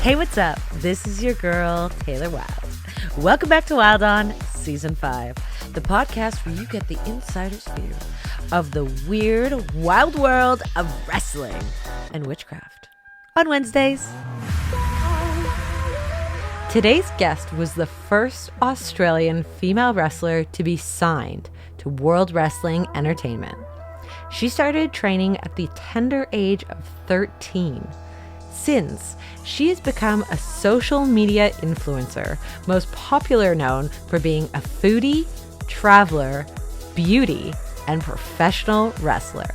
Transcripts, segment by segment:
Hey, what's up? This is your girl, Taylor Wilde. Welcome back to Wilde On Season 5, the podcast where you get the insider's view of the weird, wild world of wrestling and witchcraft. On Wednesdays. Today's guest was the first Australian female wrestler to be signed to World Wrestling Entertainment. She started training at the tender age of 13. Since, she has become a social media influencer, most popular known for being a foodie, traveler, beauty, and professional wrestler.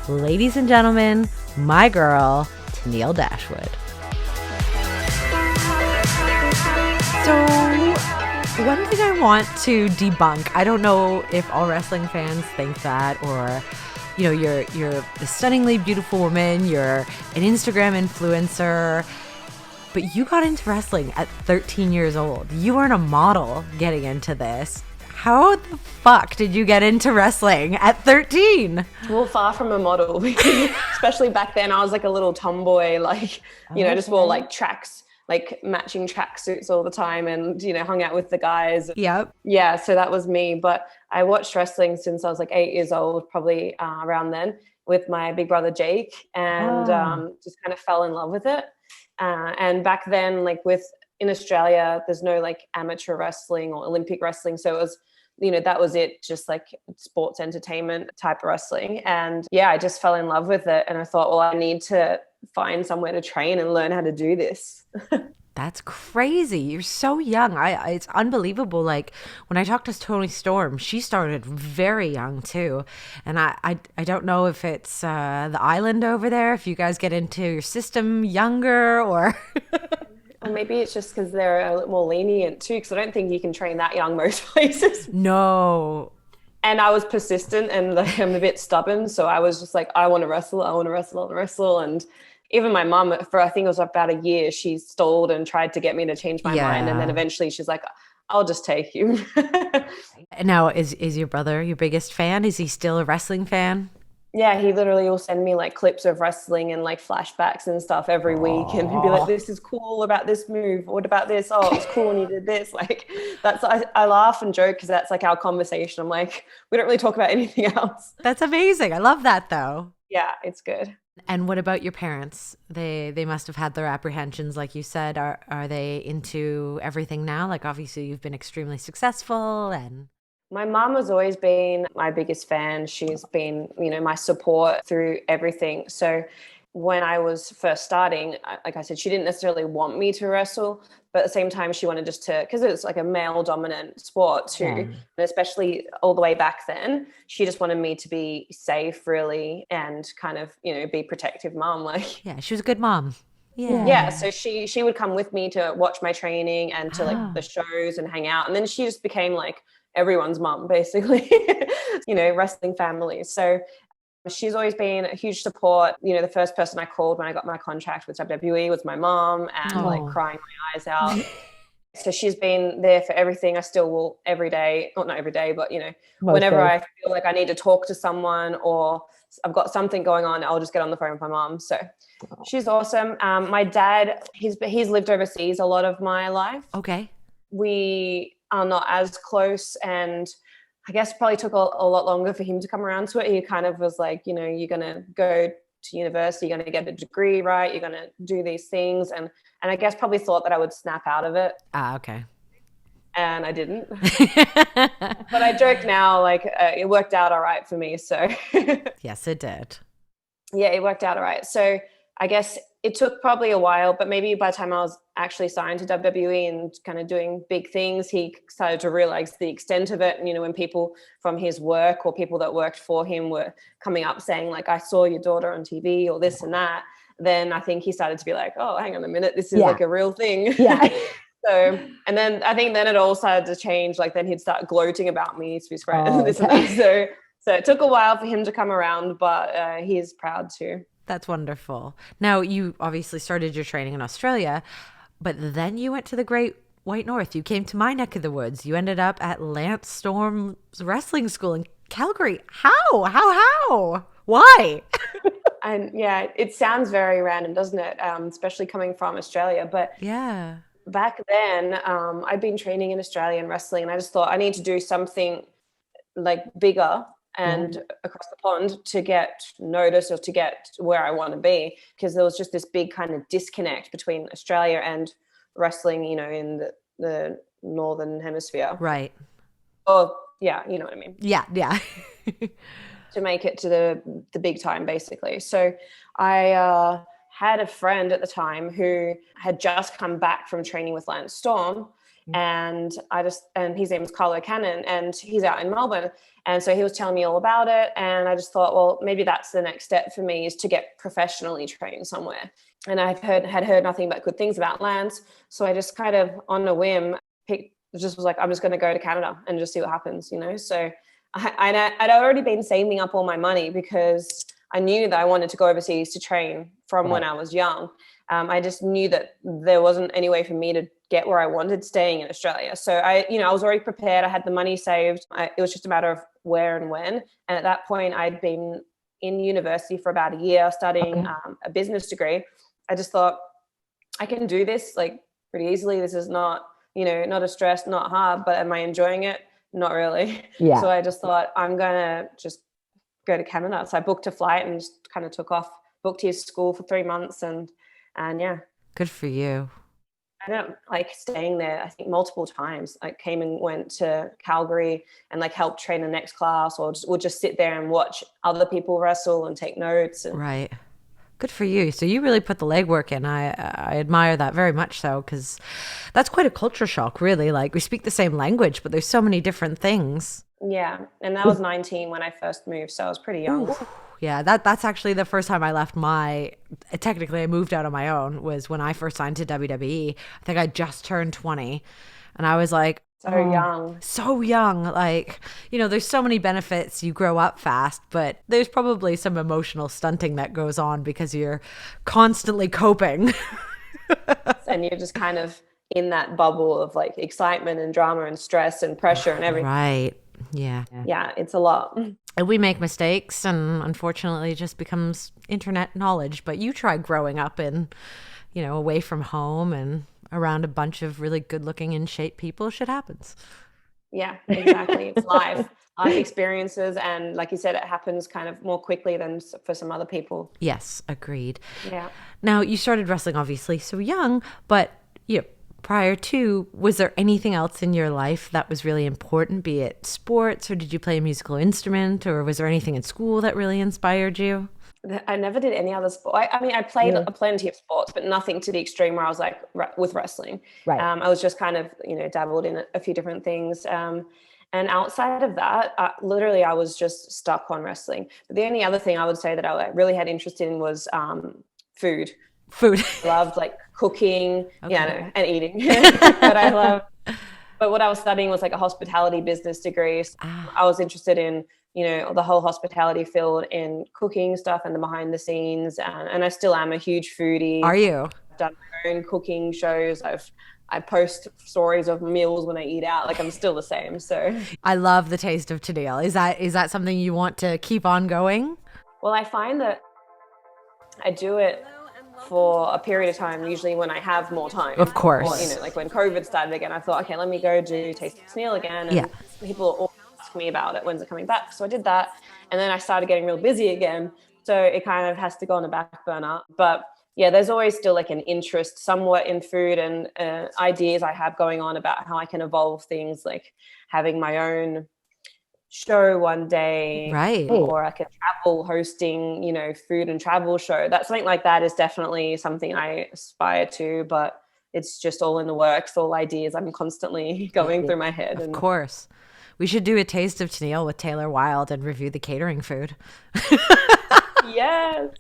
Ladies and gentlemen, my girl, Tenille Dashwood. So, one thing I want to debunk, I don't know if all wrestling fans think that, or you know, you're a stunningly beautiful woman, you're an Instagram influencer, but you got into wrestling at 13 years old. You weren't a model getting into this. How the fuck did you get into wrestling at 13? Well, far from a model, especially back then. I was like a little tomboy, just wore like tracks, like matching tracksuits all the time, and hung out with the guys. Yep. Yeah, so that was me. But I watched wrestling since I was like 8 years old, probably around then, with my big brother Jake, and just kind of fell in love with it. And back then, in Australia, there's no like amateur wrestling or Olympic wrestling, so it was, that was it, just like sports entertainment type of wrestling. And yeah, I just fell in love with it, and I thought, well, I need to find somewhere to train and learn how to do this. That's crazy. You're so young. It's unbelievable. Like when I talked to Toni Storm, she started very young too. And I don't know if it's the island over there, if you guys get into your system younger, or or maybe it's just because they're a little more lenient too, because I don't think you can train that young most places. No. And I was persistent, and I'm a bit stubborn, so I was just like, I want to wrestle. And even my mum, for I think it was about a year, she stalled and tried to get me to change my mind. And then eventually she's like, I'll just take you. Now, is your brother your biggest fan? Is he still a wrestling fan? Yeah, he literally will send me like clips of wrestling and like flashbacks and stuff every week. And he'll be like, this is cool about this move. What about this? Oh, it was cool when you did this. Like, I laugh and joke because that's like our conversation. I'm like, we don't really talk about anything else. That's amazing. I love that though. Yeah, it's good. And what about your parents? They must have had their apprehensions, like you said. Are they into everything now? Like obviously you've been extremely successful. And my mum has always been my biggest fan. She's been, my support through everything. So when I was first starting, like I said, she didn't necessarily want me to wrestle, but at the same time she wanted just to, because it's like a male dominant sport too, and especially all the way back then, she just wanted me to be safe really, and kind of, be protective mom. Like, yeah, she was a good mom. Yeah. So she would come with me to watch my training and to like the shows and hang out. And then she just became like everyone's mom, basically, wrestling family. So she's always been a huge support. The first person I called when I got my contract with WWE was my mom, and like crying my eyes out. So she's been there for everything. I still will every day, not every day, but whenever I feel like I need to talk to someone or I've got something going on, I'll just get on the phone with my mom. So she's awesome. My dad, he's lived overseas a lot of my life. Okay. We are not as close, and I guess probably took a lot longer for him to come around to it. He kind of was like, you're going to go to university, you're going to get a degree, right? You're going to do these things. And I guess probably thought that I would snap out of it. Okay. And I didn't. But I joke now, like it worked out all right for me. So yes, it did. Yeah, it worked out all right. So I guess it took probably a while, but maybe by the time I was actually signed to WWE and kind of doing big things, he started to realize the extent of it. And, when people from his work or people that worked for him were coming up saying like, I saw your daughter on TV or this and that, then I think he started to be like, oh, hang on a minute, this is like a real thing. Yeah. So, and then I think then it all started to change. Like then he'd start gloating about me to his friends and this and that. So it took a while for him to come around, but he's proud too. That's wonderful. Now, you obviously started your training in Australia, but then you went to the Great White North. You came to my neck of the woods. You ended up at Lance Storm's wrestling school in Calgary. How? Why? I And yeah, it sounds very random, doesn't it? Especially coming from Australia. But Yeah. back then, I'd been training in Australian wrestling, and I just thought I need to do something like bigger and across the pond to get noticed or to get where I want to be, because there was just this big kind of disconnect between Australia and wrestling, you know, in the northern hemisphere. Right. Oh, yeah, you know what I mean. Yeah. Yeah. To make it to the big time, basically. So I had a friend at the time who had just come back from training with Lance Storm, and his name is Carlo Cannon, and he's out in Melbourne. And so he was telling me all about it, and I just thought, well, maybe that's the next step for me, is to get professionally trained somewhere. And had heard nothing but good things about Lance, so I just kind of on a whim was like, I'm just going to go to Canada and just see what happens, you know. So I'd already been saving up all my money because I knew that I wanted to go overseas to train from when I was young. I just knew that there wasn't any way for me to get where I wanted staying in Australia. So I was already prepared. I had the money saved. It was just a matter of where and when. And at that point, I'd been in university for about a year studying a business degree. I just thought, I can do this like pretty easily. This is not, not a stress, not hard, but am I enjoying it? Not really. Yeah. So I just thought, I'm going to just go to Canada. So I booked a flight and just kind of took off, booked his school for 3 months and yeah. Good for you. I don't like staying there, I think multiple times. I came and went to Calgary and like helped train the next class, or would just sit there and watch other people wrestle and take notes. Right. Good for you. So you really put the legwork in. I admire that very much so, because that's quite a culture shock, really. Like, we speak the same language, but there's so many different things. Yeah. And I was 19 when I first moved, so I was pretty young. Ooh. Yeah, that's actually the first time I left technically I moved out on my own, was when I first signed to WWE. I think I just turned 20, and I was like, so young. Like, there's so many benefits. You grow up fast, but there's probably some emotional stunting that goes on because you're constantly coping. And you're just kind of in that bubble of like excitement and drama and stress and pressure and everything. Right. Yeah. Yeah, it's a lot. And we make mistakes, and unfortunately it just becomes internet knowledge. But you try growing up away from home and around a bunch of really good looking, in shape people. Shit happens. Yeah, exactly. It's life experiences. And like you said, it happens kind of more quickly than for some other people. Yes, agreed. Yeah. Now, you started wrestling obviously so young, but prior to, was there anything else in your life that was really important, be it sports, or did you play a musical instrument, or was there anything in school that really inspired you? I never did any other sport. I played plenty of sports, but nothing to the extreme where I was like with wrestling. Right. I was just kind of, dabbled in a few different things. And outside of that, literally I was just stuck on wrestling. But the only other thing I would say that I really had interest in was food. I loved like cooking, and eating. But what I was studying was like a hospitality business degree. So I was interested in, the whole hospitality field, in cooking stuff and the behind the scenes. And I still am a huge foodie. Are you? I've done my own cooking shows. I post stories of meals when I eat out. Like, I'm still the same. So I love the taste of Tenille. Is that something you want to keep on going? Well, I find that I do it for a period of time, usually when I have more time. Of course. Or, like when COVID started again, I thought, okay, let me go do Taste of Tenille again. And people all ask me about it, when's it coming back? So I did that. And then I started getting real busy again. So it kind of has to go on the back burner. But yeah, there's always still like an interest somewhat in food, and ideas I have going on about how I can evolve things, like having my own show one day, right? Or like a travel hosting, food and travel show. That's something like that is definitely something I aspire to, but it's just all in the works, all ideas I'm constantly going through my head. Of course. We should do a Taste of Tenille with Taylor Wilde and review the catering food. Yes.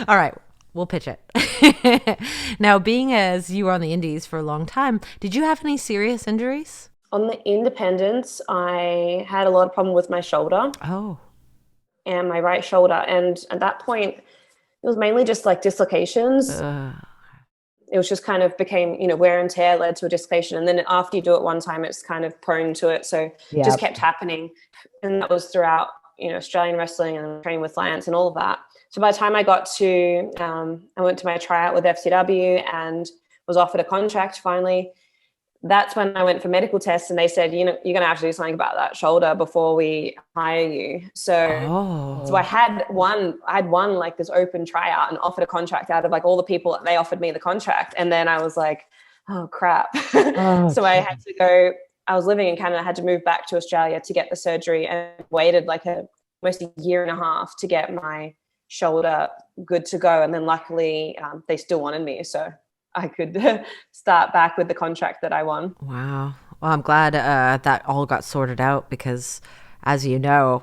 All right. We'll pitch it. Now, being as you were on the indies for a long time, did you have any serious injuries? On the independents, I had a lot of problem with my shoulder. Oh. And my right shoulder. And at that point, it was mainly just like dislocations. It was just kind of became, wear and tear led to a dislocation. And then after you do it one time, it's kind of prone to it. So it just kept happening. And that was throughout Australian wrestling and training with Lance and all of that. So by the time I got to, I went to my tryout with FCW and was offered a contract finally. That's when I went for medical tests and they said, you're going to have to do something about that shoulder before we hire you. So I had won like this open tryout and offered a contract out of like all the people. They offered me the contract. And then I was like, oh crap. So I had to go, I was living in Canada, I had to move back to Australia to get the surgery and waited like almost a year and a half to get my shoulder good to go. And then luckily they still wanted me. So I could start back with the contract that I won. Wow. Well, I'm glad that all got sorted out because, as you know,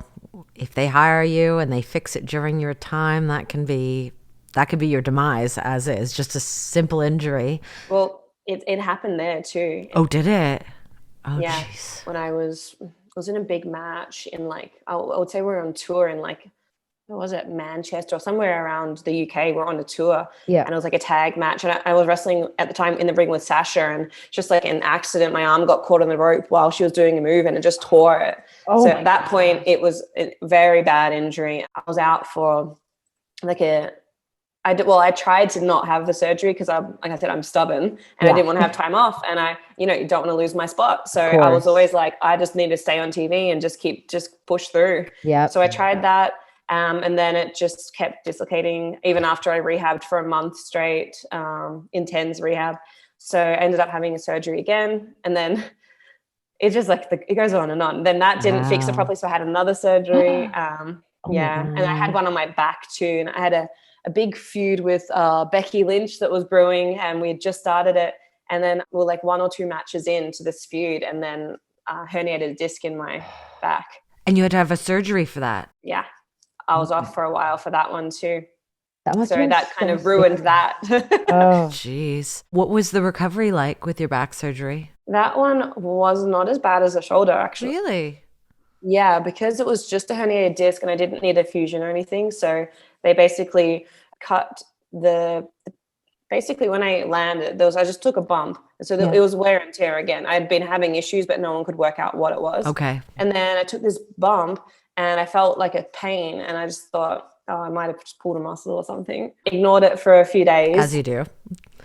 if they hire you and they fix it during your time, that could be your demise as is, just a simple injury. Well, it happened there too. Oh, did it? Oh, yeah. Geez. When I was in a big match in like, I would say we're on tour in like, what was it, Manchester or somewhere around the UK. We're on a tour. Yeah. And it was like a tag match. And I was wrestling at the time in the ring with Sasha, and just like an accident, my arm got caught on the rope while she was doing a move and it just tore it. So at that point, it was a very bad injury. I was out for like I tried to not have the surgery because like I said, I'm stubborn and I didn't want to have time off, and you don't want to lose my spot. So I was always like, I just need to stay on TV and just push through. Yeah. So I tried that. And then it just kept dislocating even after I rehabbed for a month straight, intense rehab. So I ended up having a surgery again. And then it's just like it goes on and on. Then that didn't fix it properly. So I had another surgery. And I had one on my back too. And I had a big feud with Becky Lynch that was brewing, and we had just started it. And then we were like 1 or 2 matches into this feud, and then herniated a disc in my back. And you had to have a surgery for that? Yeah. I was off for a while for that one too. That kind of ruined that. Oh, jeez. What was the recovery like with your back surgery? That one was not as bad as the shoulder, actually. Really? Yeah, because it was just a herniated disc and I didn't need a fusion or anything. So they basically cut basically when I landed, I just took a bump. So it was wear and tear again. I'd been having issues, but no one could work out what it was. Okay. And then I took this bump and I felt like a pain, and I just thought, I might have just pulled a muscle or something. Ignored it for a few days. As you do.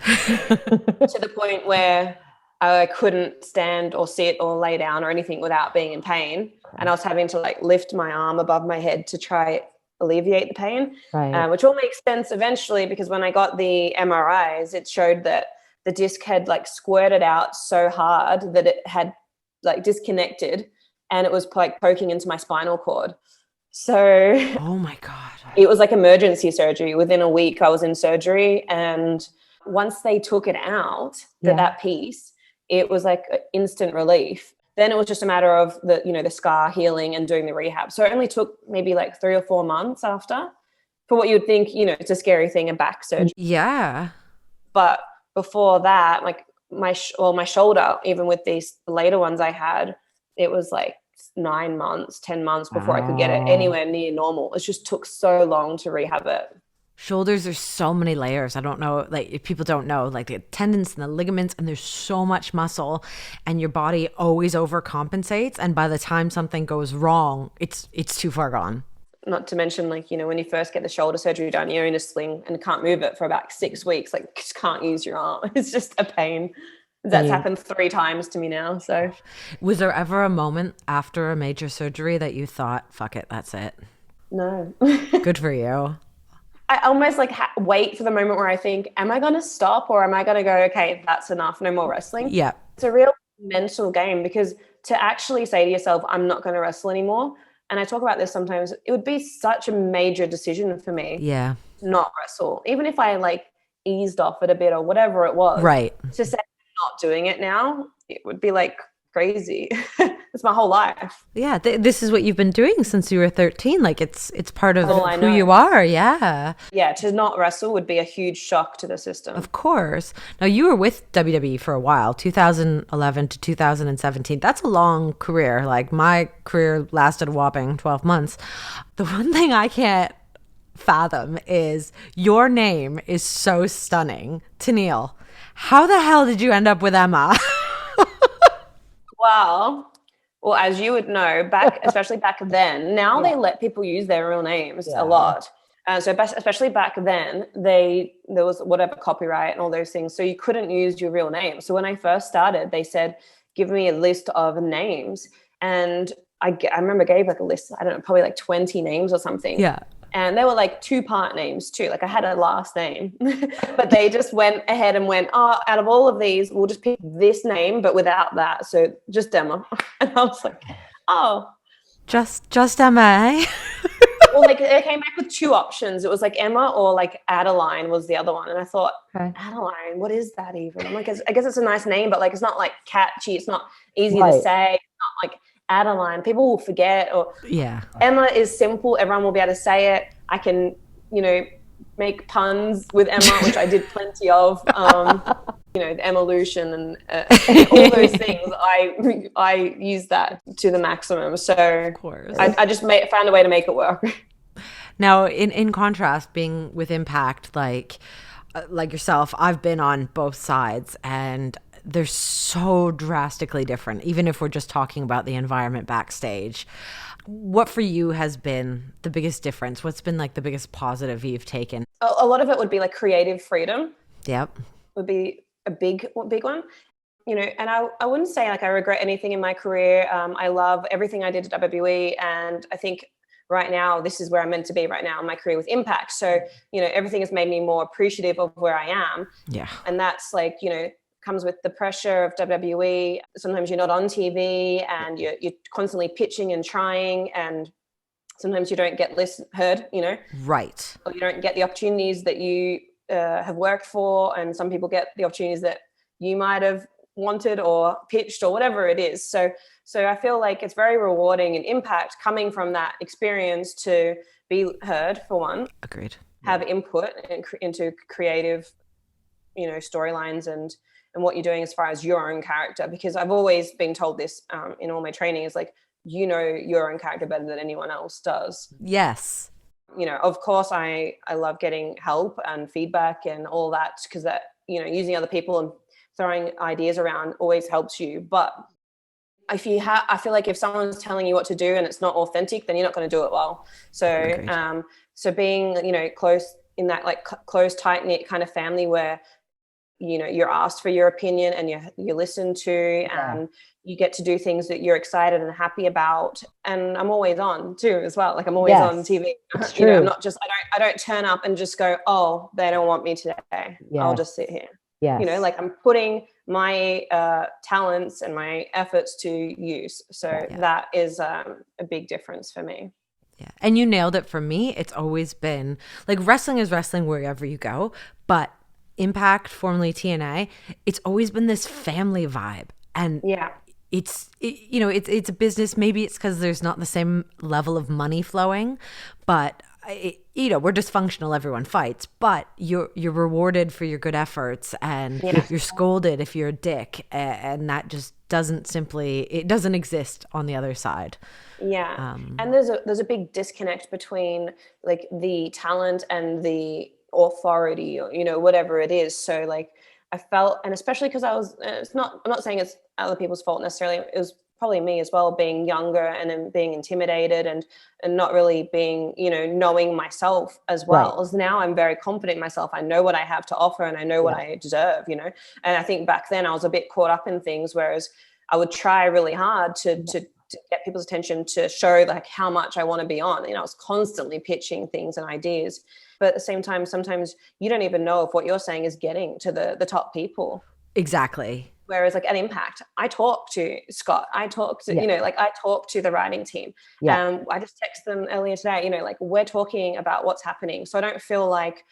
To the point where I couldn't stand or sit or lay down or anything without being in pain. And I was having to like lift my arm above my head to try alleviate the pain, which all makes sense eventually, because when I got the MRIs, it showed that the disc had like squirted out so hard that it had like disconnected, and it was like poking into my spinal cord. So oh my God. It was like emergency surgery. Within a week I was in surgery, and once they took it out, that piece, it was like instant relief. Then it was just a matter of the scar healing and doing the rehab. So it only took maybe like 3 or 4 months after, for what you would think, it's a scary thing, a back surgery. Yeah. But before that, like my shoulder, even with these later ones I had, it was like 9 months, 10 months before I could get it anywhere near normal. It just took so long to rehab it. Shoulders, there's so many layers. I don't know, like if people don't know, like the tendons and the ligaments, and there's so much muscle, and your body always overcompensates. And by the time something goes wrong, it's too far gone. Not to mention, like, when you first get the shoulder surgery done, you're in a sling and can't move it for about 6 weeks. Like, just can't use your arm. It's just a pain. That's happened 3 times to me now. So, was there ever a moment after a major surgery that you thought, fuck it, that's it? No. Good for you. I almost like wait for the moment where I think, am I going to stop, or am I going to go, okay, that's enough, no more wrestling? Yeah. It's a real mental game, because to actually say to yourself, I'm not going to wrestle anymore. And I talk about this sometimes, it would be such a major decision for me. Yeah. Not wrestle. Even if I like eased off it a bit or whatever it was. Right. To say I'm not doing it now, it would be like crazy. It's my whole life. Yeah, this is what you've been doing since you were 13. Like it's part of who you are. Yeah. Yeah, to not wrestle would be a huge shock to the system. Of course. Now, you were with WWE for a while, 2011 to 2017. That's a long career. Like my career lasted a whopping 12 months. The one thing I can't fathom is your name is so stunning. Tenille, how the hell did you end up with Emma? Well, Well, as you would know, especially back then, now they let people use their real names a lot. So especially back then, there was whatever copyright and all those things. So you couldn't use your real name. So when I first started, they said, give me a list of names. And I remember gave like a list, I don't know, probably like 20 names or something. Yeah. And they were like 2-part names too. Like I had a last name, but they just went ahead and went, oh, out of all of these, we'll just pick this name, but without that. So just Emma. And I was like, oh. Just Emma, eh? Well, like they came back with 2 options. It was like Emma or like Adeline was the other one. And I thought, Adeline, what is that even? I'm like, I guess it's a nice name, but like it's not like catchy. It's not easy to say. It's not like Adeline. People will forget. Or Emma is simple. Everyone will be able to say it. I can, make puns with Emma, which I did plenty of. The Emma-lution and all those things. I use that to the maximum. So of course. I just found a way to make it work. Now, in contrast, being with Impact, like yourself, I've been on both sides, and they're so drastically different, even if we're just talking about the environment backstage. What for you has been the biggest difference? What's been like the biggest positive you've taken? A lot of it would be like creative freedom. Yep. Would be a big one. And I wouldn't say like I regret anything in my career. I love everything I did at WWE, and I think right now this is where I'm meant to be right now in my career with Impact. So, everything has made me more appreciative of where I am. Yeah. And that's like, comes with the pressure of WWE. Sometimes you're not on TV and you're constantly pitching and trying, and sometimes you don't get heard, Right. Or you don't get the opportunities that you have worked for, and some people get the opportunities that you might have wanted or pitched or whatever it is. So I feel like it's very rewarding and Impact coming from that experience to be heard, for one. Agreed. Have input into creative, storylines and what you're doing as far as your own character, because I've always been told this in all my training is like, your own character better than anyone else does. Yes. Of course I love getting help and feedback and all that, because that, using other people and throwing ideas around always helps you. But I feel like if someone's telling you what to do and it's not authentic, then you're not going to do it well. So, so being, close in that like close, tight knit kind of family where, you're asked for your opinion and you're listened to, and you get to do things that you're excited and happy about. And I'm always on too as well. Like I'm always on TV. That's true. I'm not just, I don't turn up and just go, oh, they don't want me today. I'll just sit here. Yes. Like I'm putting my talents and my efforts to use. So that is a big difference for me. Yeah. And you nailed it. For me, it's always been like wrestling is wrestling wherever you go, but Impact, formerly TNA, it's always been this family vibe. And it's a business. Maybe it's because there's not the same level of money flowing, but we're dysfunctional. Everyone fights, but you're rewarded for your good efforts, and you're scolded if you're a dick, and that just doesn't exist on the other side. Yeah, and there's a big disconnect between like the talent and the authority, or whatever it is. So like I felt, and especially because I'm not saying it's other people's fault necessarily, it was probably me as well, being younger and then being intimidated and not really being, knowing myself as well. As now I'm very confident in myself. I know what I have to offer and I know what I deserve, and I think back then I was a bit caught up in things, whereas I would try really hard to get people's attention, to show like how much I want to be on. I was constantly pitching things and ideas, but at the same time, sometimes you don't even know if what you're saying is getting to the top people. Exactly. Whereas like at Impact, I talk to Scott, I talk to, I talk to the writing team. I just texted them earlier today, like we're talking about what's happening. So I don't feel like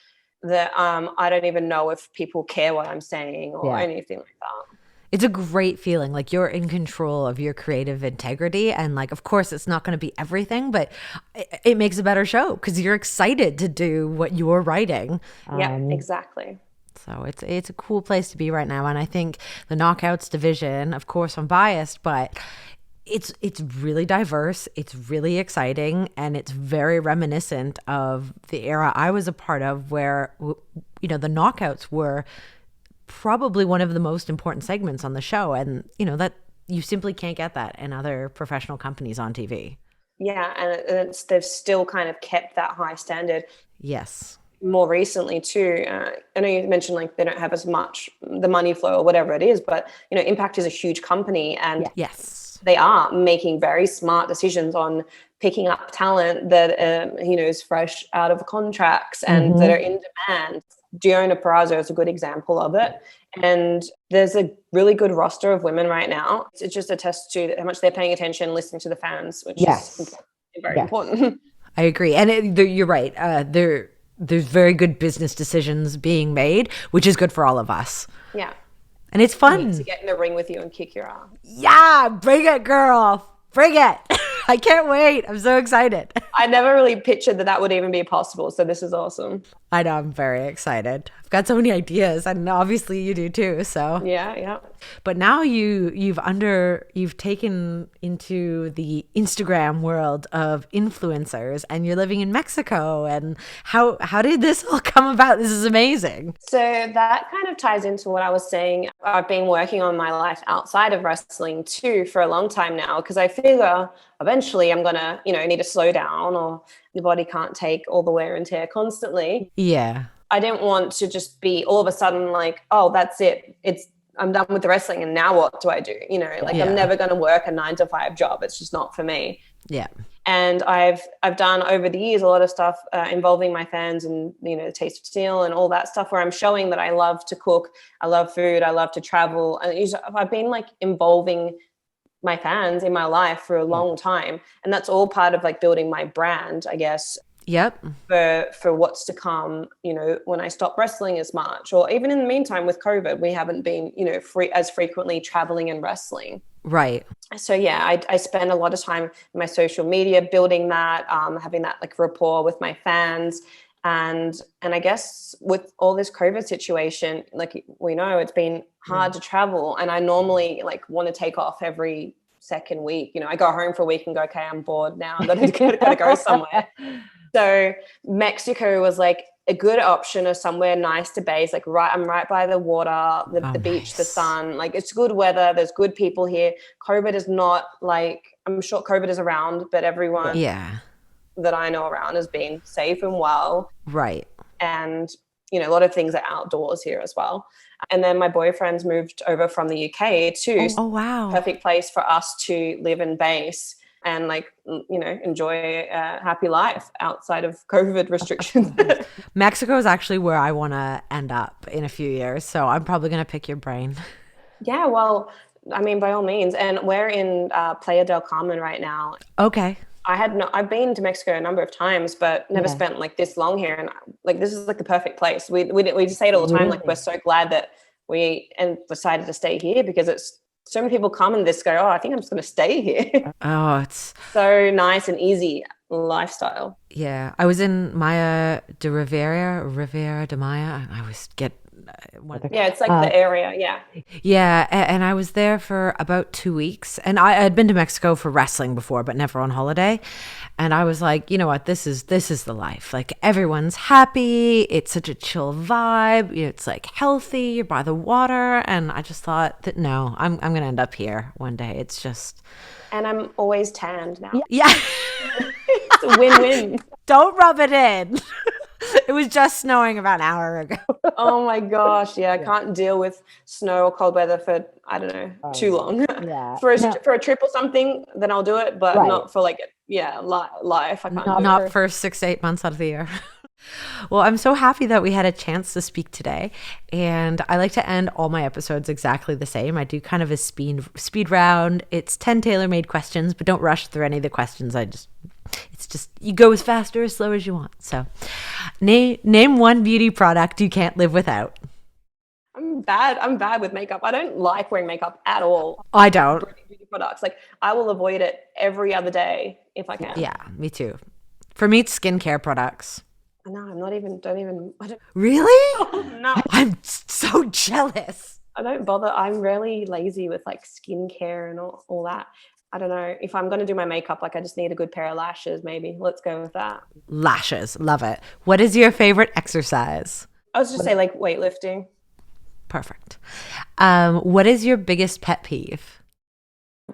that I don't even know if people care what I'm saying or anything like that. It's a great feeling, like you're in control of your creative integrity, and like of course it's not going to be everything, but it makes a better show because you're excited to do what you're writing. Yeah, exactly. So it's a cool place to be right now, and I think the Knockouts division, of course I'm biased, but it's really diverse, it's really exciting, and it's very reminiscent of the era I was a part of, where the Knockouts were probably one of the most important segments on the show, and you simply can't get that in other professional companies on TV. Yeah, and they've still kind of kept that high standard. Yes. More recently too, I know you mentioned like they don't have as much the money flow or whatever it is, but Impact is a huge company, and yes, they are making very smart decisions on picking up talent that is fresh out of contracts and that are in demand. Giona Perazzo is a good example of it, and there's a really good roster of women right now. It just attests to how much they're paying attention, listening to the fans, which is very important. I agree, and you're right. There's very good business decisions being made, which is good for all of us. Yeah. And it's fun to get in the ring with you and kick your ass. Yeah, bring it, girl. Bring it. I can't wait. I'm so excited. I never really pictured that would even be possible. So this is awesome. I know. I'm very excited. I've got so many ideas, and obviously you do too. So yeah. But now you've taken into the Instagram world of influencers, and you're living in Mexico. And how did this all come about? This is amazing. So that kind of ties into what I was saying. I've been working on my life outside of wrestling too for a long time now, because I figure eventually I'm gonna need to slow down, or your body can't take all the wear and tear constantly. Yeah. I didn't want to just be all of a sudden like, oh, that's it. I'm done with the wrestling, and now what do I do? I'm never going to work a 9-to-5 job. It's just not for me. Yeah. And I've done over the years a lot of stuff involving my fans, and the Taste of Steel and all that stuff, where I'm showing that I love to cook, I love food, I love to travel, and I've been like involving my fans in my life for a long time, and that's all part of like building my brand, I guess. Yep. For what's to come, when I stop wrestling as much, or even in the meantime with COVID, we haven't been, as frequently traveling and wrestling. Right. So yeah, I spend a lot of time in my social media building that, having that like rapport with my fans. And I guess with all this COVID situation, like we know it's been hard to travel, and I normally like want to take off every second week. I go home for a week and go, okay, I'm bored now. I'm gotta go somewhere. So Mexico was like a good option of somewhere nice to base. Like I'm right by the water, the beach, nice. The sun. Like it's good weather. There's good people here. COVID is not like, I'm sure COVID is around, but everyone that I know around has been safe and well. Right. And a lot of things are outdoors here as well. And then my boyfriend's moved over from the UK too. Oh wow! Perfect place for us to live and base, and like enjoy a happy life outside of COVID restrictions. Mexico is actually where I want to end up in a few years, so I'm probably going to pick your brain. Yeah, well, I mean, by all means. And we're in Playa del Carmen right now. Okay. I've been to Mexico a number of times, but never spent like this long here. And like, this is like the perfect place. We just say it all the time. Like, we're so glad that we decided to stay here, because it's so many people come and just go, oh, I think I'm just going to stay here. Oh, it's so nice and easy lifestyle. Yeah. I was in Maya de Riviera de Maya. I always get it's like the area. Yeah, and I was there for about 2 weeks, and I had been to Mexico for wrestling before, but never on holiday. And I was like, you know what, this is the life. Like, everyone's happy, it's such a chill vibe, it's like healthy, you're by the water. And I just thought that no, I'm gonna end up here one day. It's just, and I'm always tanned now. Yeah. It's a win-win. Don't rub it in. It was just snowing about an hour ago. Oh my gosh. Yeah. I can't deal with snow or cold weather for, I don't know, too long. Yeah. For a trip or something, then I'll do it, but not for like, life. I can't not for 6 to 8 months out of the year. Well, I'm so happy that we had a chance to speak today, and I like to end all my episodes exactly the same. I do kind of a speed round. It's 10 tailor-made questions, but don't rush through any of the questions. It's just you go as fast or as slow as you want. So name one beauty product you can't live without. I'm bad with makeup. I don't like wearing makeup at all. I don't. Beauty products. Like, I will avoid it every other day if I can. Yeah, me too. For me, it's skincare products. No, I'm not even, I don't. Really? Oh, no. I'm so jealous. I don't bother. I'm really lazy with like skincare and all that. I don't know. If I'm going to do my makeup, like, I just need a good pair of lashes, maybe. Let's go with that. Lashes. Love it. What is your favorite exercise? I was just say like weightlifting. Perfect. What is your biggest pet peeve?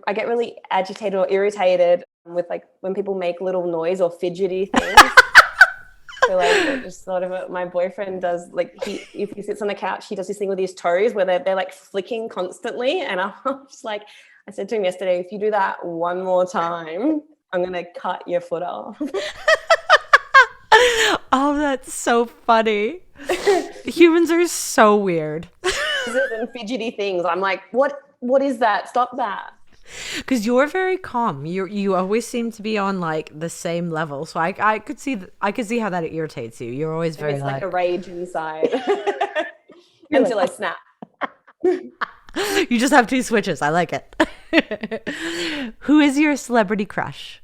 I get really agitated or irritated with like when people make little noise or fidgety things. So like I just thought of it. My boyfriend does like if he sits on the couch, he does this thing with his toes where they're like flicking constantly. And I'm just like, I said to him yesterday, if you do that one more time, I'm gonna cut your foot off. Oh, that's so funny. Humans are so weird. And fidgety things. I'm like, what is that? Stop that. Because you're very calm. You always seem to be on like the same level. So I could see how that irritates you. You're always very it's like a rage inside until I snap. You just have two switches. I like it. Who is your celebrity crush?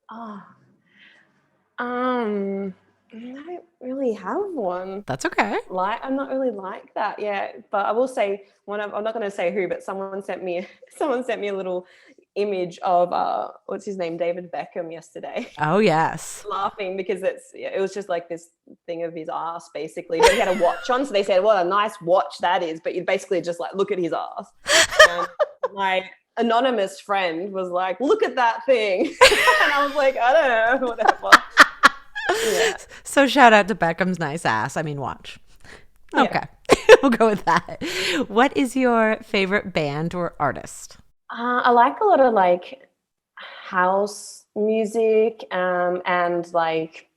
Oh, I don't really have one. That's okay. I'm not really like that yet, but I will say I'm not going to say who, but someone sent me a little image of what's his name, David Beckham, yesterday. Oh yes. Laughing because it was just like this thing of his ass basically, but he had a watch on, so they said what a nice watch that is, but you basically just like look at his ass. And my anonymous friend was like, look at that thing. And I was like, I don't know, whatever. Yeah. So shout out to Beckham's nice ass. I mean, watch. Okay. Yeah. We'll go with that. What is your favorite band or artist? I like a lot of like house music and like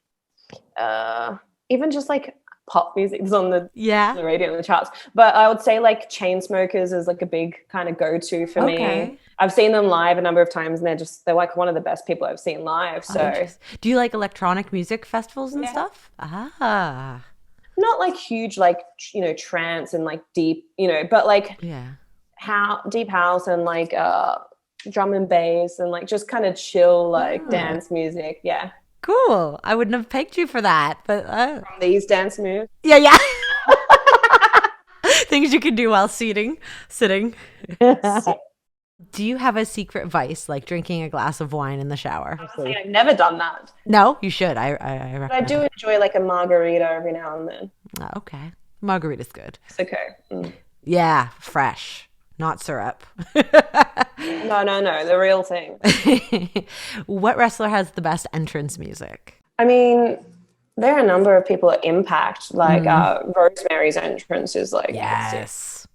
even just like pop music is on the radio and the charts. But I would say like Chainsmokers is like a big kind of go-to for me. I've seen them live a number of times and they're like one of the best people I've seen live. So do you like electronic music festivals and stuff? Not like huge, like, you know, trance and like deep, you know, but like deep house and like drum and bass and like just kind of chill, like dance music. Yeah. Cool. I wouldn't have pegged you for that, but from these dance moves. Yeah. Things you can do while sitting. Do you have a secret vice, like drinking a glass of wine in the shower? Honestly, I've never done that. No, you should. I do enjoy like a margarita every now and then. Oh, okay. Margarita's good. It's okay. Yeah, fresh, not syrup. No, the real thing. What wrestler has the best entrance music? I mean, there are a number of people at Impact, like Rosemary's entrance is like... Yes.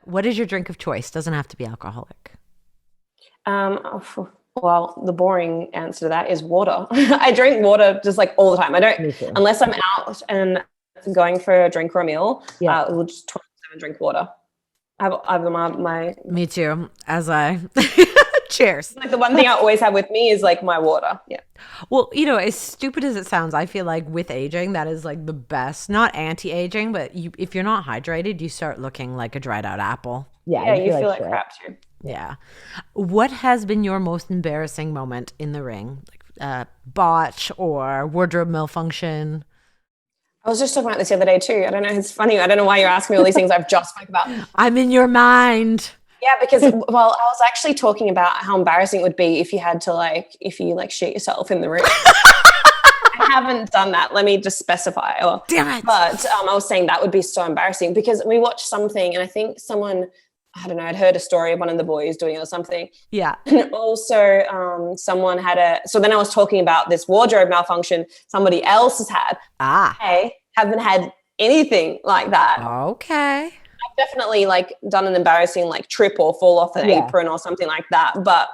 What is your drink of choice? Doesn't have to be alcoholic. Well, the boring answer to that is water. I drink water just like all the time. I don't, unless I'm out and going for a drink or a meal, we'll just 24/7 drink water. I've my... Me too, as I... Cheers. Like the one thing I always have with me is like my water. Yeah. Well, you know, as stupid as it sounds, I feel like with aging, that is like the best, not anti-aging, but if you're not hydrated, you start looking like a dried out apple. Yeah, you feel like crap too. Yeah. What has been your most embarrassing moment in the ring? Like botch or wardrobe malfunction? I was just talking about this the other day too. I don't know. It's funny. I don't know why you're asking me all these things I've just spoke about. I'm in your mind. Yeah, because, well, I was actually talking about how embarrassing it would be if you had to, like, if you, like, shit yourself in the room. I haven't done that. Let me just specify. Damn it. But I was saying that would be so embarrassing because we watched something and I think someone, I don't know, I'd heard a story of one of the boys doing it or something. Yeah. And also someone had so then I was talking about this wardrobe malfunction somebody else has had. I haven't had anything like that. Okay. Definitely like done an embarrassing like trip or fall off an apron or something like that, but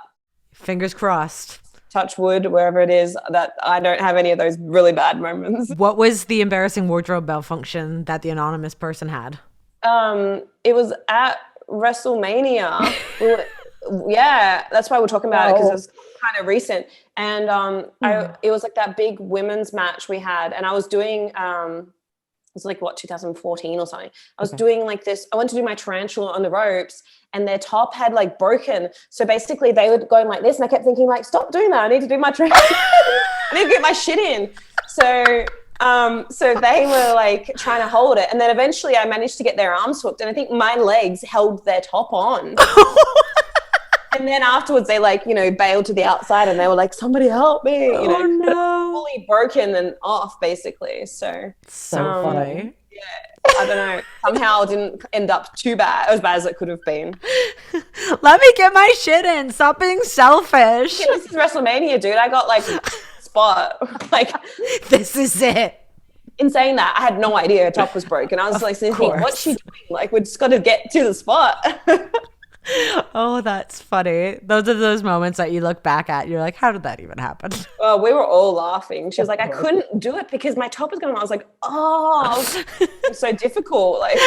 fingers crossed, touch wood, wherever it is, that I don't have any of those really bad moments. What was the embarrassing wardrobe malfunction that the anonymous person had? It was at WrestleMania. Yeah, that's why we're talking about it, because it was kind of recent. And it was like that big women's match we had, and I was doing it was like 2014 or something. I was doing like this. I went to do my tarantula on the ropes, and their top had like broken. So basically, they were going like this, and I kept thinking like, "Stop doing that! I need to do my tarantula. I need to get my shit in." So they were like trying to hold it, and then eventually, I managed to get their arms hooked, and I think my legs held their top on. And then afterwards, they like, you know, bailed to the outside and they were like, somebody help me. You know, no. fully broken and off basically. So funny. I don't know. Somehow it didn't end up too bad, as bad as it could have been. Let me get my shit in. Stop being selfish. Yeah, this is WrestleMania, dude. I got like spot. Like, this is it. in saying that, I had no idea her top was broken. I was like thinking, what's she doing? Like, we just got to get to the spot. Oh, that's funny. Those are those moments that you look back at. You're like, how did that even happen? Oh, we were all laughing. She was like, I couldn't do it because my top was going on. I was like, oh, it's so difficult. Like,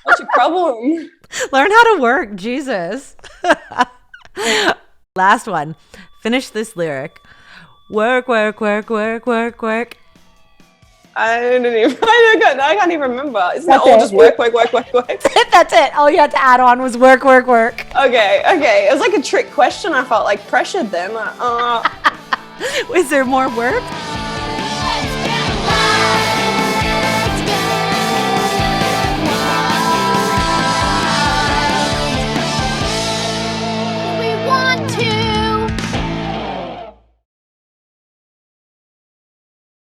what's your problem? Learn how to work. Jesus. Last one. Finish this lyric. Work, work, work, work, work, work. I can't even remember. Isn't that all just work, work, work, work, work? That's it. All you had to add on was work, work, work. Okay. It was like a trick question. I felt like pressured them. Was there more work?